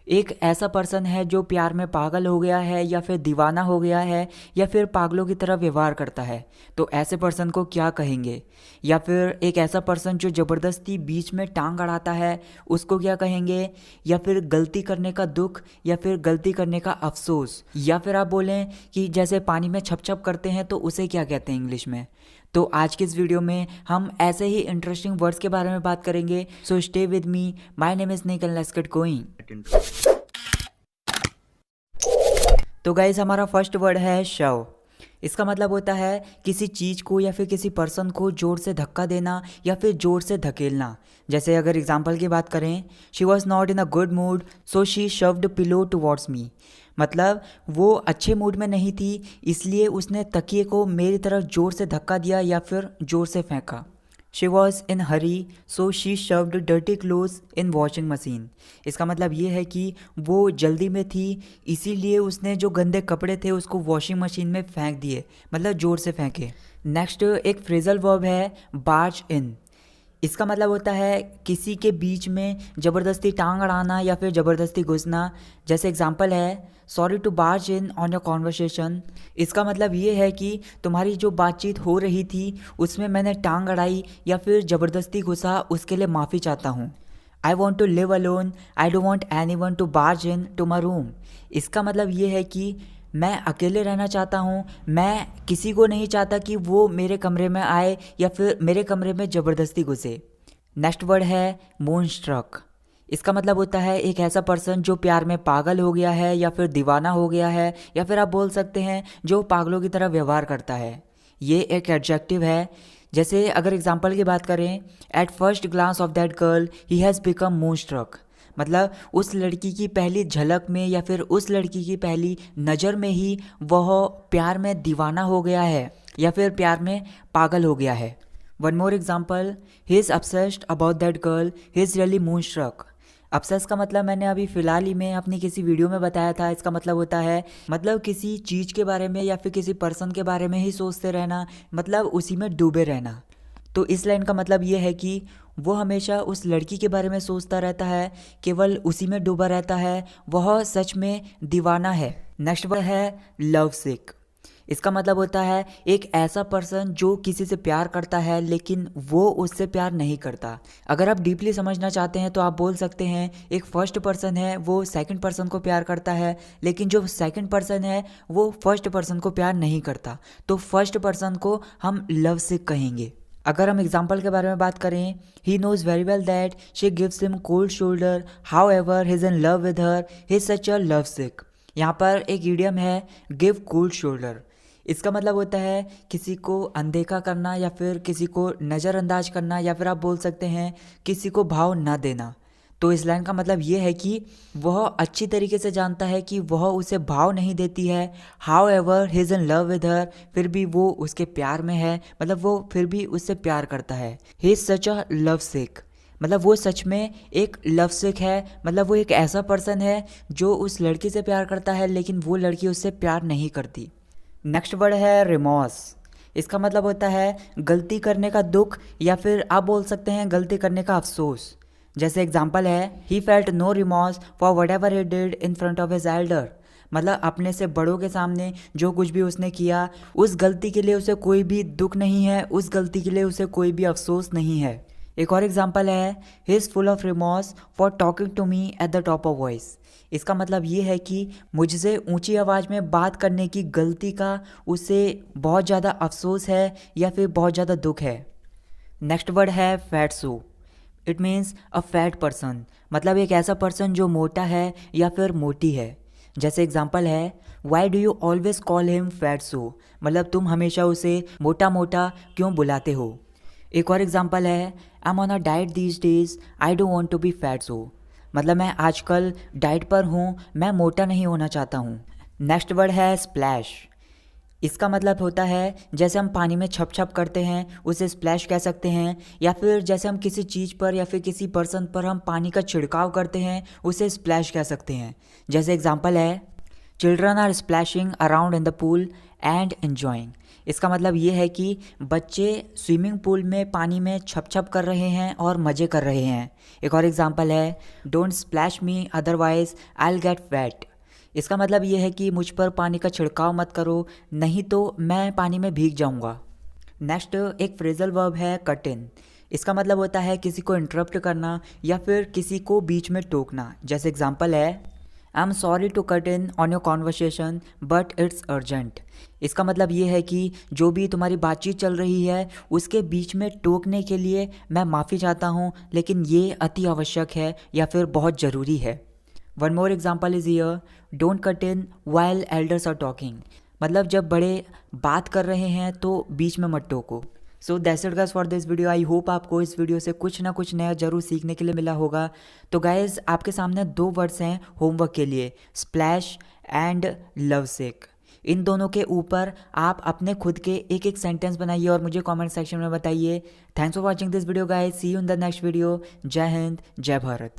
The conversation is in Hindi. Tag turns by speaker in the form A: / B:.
A: एक ऐसा पर्सन है जो प्यार में पागल हो गया है या फिर दीवाना हो गया है या फिर पागलों की तरह व्यवहार करता है, तो ऐसे पर्सन को क्या कहेंगे? या फिर एक ऐसा पर्सन जो ज़बरदस्ती बीच में टांग अड़ाता है, उसको क्या कहेंगे? या फिर गलती करने का दुख या फिर गलती करने का अफसोस, या फिर आप बोलें कि जैसे पानी में छप छप करते हैं तो उसे क्या कहते हैं इंग्लिश में? तो आज के इस वीडियो में हम ऐसे ही इंटरेस्टिंग वर्ड्स के बारे में बात करेंगे। So stay with me, my name is Nick and let's get going. तो गाइज हमारा फर्स्ट वर्ड है शव। इसका मतलब होता है किसी चीज़ को या फिर किसी पर्सन को जोर से धक्का देना या फिर जोर से धकेलना। जैसे अगर एग्जांपल की बात करें, she was not in a good mood so she shoved pillow towards me. मतलब वो अच्छे मूड में नहीं थी, इसलिए उसने तकिए को मेरी तरफ जोर से धक्का दिया या फिर जोर से फेंका। She was in Hari so she shoved dirty clothes in washing machine. इसका मतलब ये है कि वो जल्दी में थी, इसीलिए उसने जो गंदे कपड़े थे उसको वॉशिंग मशीन में फेंक दिए, मतलब ज़ोर से फेंके। नेक्स्ट एक फ्रेजल वर्ब है बार्ज इन। इसका मतलब होता है किसी के बीच में ज़बरदस्ती टांग अड़ाना या फिर ज़बरदस्ती घुसना। जैसे एग्जांपल है sorry to barge in on your conversation. इसका मतलब ये है कि तुम्हारी जो बातचीत हो रही थी उसमें मैंने टांग अड़ाई या फिर ज़बरदस्ती घुसा, उसके लिए माफ़ी चाहता हूँ। I want to live alone, I don't want anyone to barge into my room. इसका मतलब ये है कि मैं अकेले रहना चाहता हूँ, मैं किसी को नहीं चाहता कि वो मेरे कमरे में आए या फिर मेरे कमरे में ज़बरदस्ती घुसे। नेक्स्ट वर्ड है मूनस्ट्रक। इसका मतलब होता है एक ऐसा पर्सन जो प्यार में पागल हो गया है या फिर दीवाना हो गया है, या फिर आप बोल सकते हैं जो पागलों की तरह व्यवहार करता है। ये एक एडजेक्टिव है। जैसे अगर एग्जांपल की बात करें, at first glance of that girl he has become moonstruck. मतलब उस लड़की की पहली झलक में या फिर उस लड़की की पहली नज़र में ही वह प्यार में दीवाना हो गया है या फिर प्यार में पागल हो गया है। One more example, he is obsessed about that girl, he is really moonstruck. obsess का मतलब मैंने अभी फ़िलहाल ही में अपनी किसी वीडियो में बताया था। इसका मतलब होता है मतलब किसी चीज़ के बारे में या फिर किसी पर्सन के बारे में ही सोचते रहना, मतलब उसी में डूबे रहना। तो इस लाइन का मतलब ये है कि वो हमेशा उस लड़की के बारे में सोचता रहता है, केवल उसी में डूबा रहता है, वह सच में दीवाना है। नेक्स्ट वर्ड है लव सिक। इसका मतलब होता है एक ऐसा पर्सन जो किसी से प्यार करता है लेकिन वो उससे प्यार नहीं करता। अगर आप डीपली समझना चाहते हैं तो आप बोल सकते हैं एक फर्स्ट पर्सन है वो सेकंड पर्सन को प्यार करता है, लेकिन जो सेकंड पर्सन है वो फर्स्ट पर्सन को प्यार नहीं करता, तो फर्स्ट पर्सन को हम लव सिक कहेंगे। अगर हम एग्जाम्पल के बारे में बात करें, he knows very well that she gives him cold shoulder, however he is in love with her, he is such a lovesick. यहाँ पर एक इडियम है गिव कोल्ड शोल्डर। इसका मतलब होता है किसी को अनदेखा करना या फिर किसी को नज़रअंदाज करना, या फिर आप बोल सकते हैं किसी को भाव ना देना। तो इस लाइन का मतलब ये है कि वह अच्छी तरीके से जानता है कि वह उसे भाव नहीं देती है, how ever he is in love with हर, फिर भी वो उसके प्यार में है, मतलब वो फिर भी उससे प्यार करता है। He is such a love सिक, मतलब वो सच में एक लव सिक है, मतलब वो एक ऐसा पर्सन है जो उस लड़की से प्यार करता है लेकिन वो लड़की उससे प्यार नहीं करती। नेक्स्ट वर्ड है रिमॉर्स। इसका मतलब होता है गलती करने का दुख, या फिर आप बोल सकते हैं गलती करने का अफसोस। जैसे एग्जांपल है he felt no remorse for whatever he did in front of his elder. मतलब अपने से बड़ों के सामने जो कुछ भी उसने किया उस गलती के लिए उसे कोई भी दुख नहीं है, उस गलती के लिए उसे कोई भी अफसोस नहीं है। एक और एग्जांपल है he is full of remorse for talking to me at the top of voice. इसका मतलब ये है कि मुझसे ऊंची आवाज़ में बात करने की गलती का उसे बहुत ज़्यादा अफसोस है या फिर बहुत ज़्यादा दुख है। नेक्स्ट वर्ड है fatso. It means a fat person, मतलब एक ऐसा पर्सन जो मोटा है या फिर मोटी है। जैसे एग्जांपल है why do you always call him fatso, मतलब तुम हमेशा उसे मोटा मोटा क्यों बुलाते हो। एक और एग्जांपल है I am on a diet these days, I don't want to be fatso, मतलब मैं आजकल डाइट पर हूँ, मैं मोटा नहीं होना चाहता हूँ। नेक्स्ट वर्ड है स्प्लैश। इसका मतलब होता है जैसे हम पानी में छप छप करते हैं उसे स्प्लैश कह सकते हैं, या फिर जैसे हम किसी चीज़ पर या फिर किसी पर्सन पर हम पानी का छिड़काव करते हैं उसे स्प्लैश कह सकते हैं। जैसे एग्जांपल है children are splashing around in the pool and enjoying। इसका मतलब ये है कि बच्चे स्विमिंग पूल में पानी में छप छप कर रहे हैं और मज़े कर रहे हैं। एक और एग्जांपल है don't splash me otherwise I will get wet. इसका मतलब ये है कि मुझ पर पानी का छिड़काव मत करो, नहीं तो मैं पानी में भीग जाऊंगा। नेक्स्ट एक फ्रेजल वर्ब है कट इन। इसका मतलब होता है किसी को इंटरप्ट करना या फिर किसी को बीच में टोकना। जैसे एग्जांपल है I am sorry to cut in on your conversation but it's urgent. इसका मतलब ये है कि जो भी तुम्हारी बातचीत चल रही है उसके बीच में टोकने के लिए मैं माफ़ी चाहता हूँ, लेकिन ये अति आवश्यक है या फिर बहुत ज़रूरी है। One more example is here don't cut in while elders are talking. मतलब जब बड़े बात कर रहे हैं तो बीच में मत टोको। So that's it guys for this video. I hope आपको इस वीडियो से कुछ ना कुछ नया जरूर सीखने के लिए मिला होगा। तो गाइज आपके सामने 2 वर्ड्स हैं होमवर्क के लिए, स्प्लैश एंड लव सिक। इन दोनों के ऊपर आप अपने खुद के एक एक सेंटेंस बनाइए और मुझे कमेंट सेक्शन में बताइए। Thanks for watching this video guys, see you in the next video. जय हिंद, जय भारत।